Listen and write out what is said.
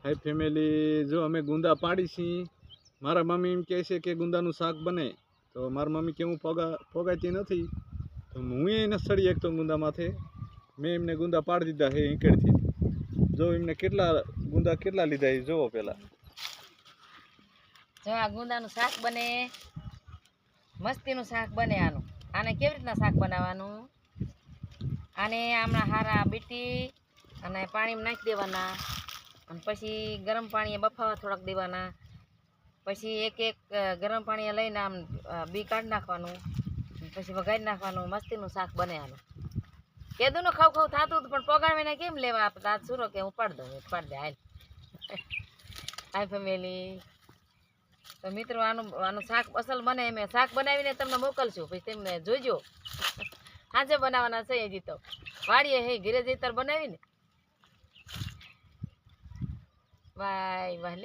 હાય family, જો અમે ગુંદા પાડી છીએ. મારા મમ્મી એમ કહે છે કે ગુંદાનું શાક બને, તો મારી મમ્મી કે હું પોગાતી નથી, તો હું એને સડી એકતો ગુંદા માથે. મેં એમને ગુંદા પાડી દીધા છે ઈંકડથી. જો એમને કેટલા લીધા એ જોવો પેલા. જો આ ગુંદાનું શાક બને, મસ્તીનું શાક બને. આને કેવી રીતના શાક બનાવવાનું? આને આમણા હારા બીટી અને પાણીમાં નાખી દેવાના, અને પછી ગરમ પાણીએ બફાવા થોડાક દેવાના. પછી એક ગરમ પાણીએ લઈને આમ બી કાઢી નાખવાનું, પછી વઘારી નાખવાનું. મસ્તીનું શાક બને આનું. કેદું ખાવ થતું હતું, પણ પગાડીને કેમ લેવા આપણે? આજ સુરો કે હું પાડી દઉં, પાડી દે. હાય ફેમિલી, તો મિત્રો આનું શાક અસલ બને. એમ શાક બનાવીને તમને મોકલશું, પછી તેમને જોઈજો. આજે બનાવવાના છે હજી તો. વાડીએ હે ઘરે જઈતર બનાવીને. વાય વાહ લ્યો.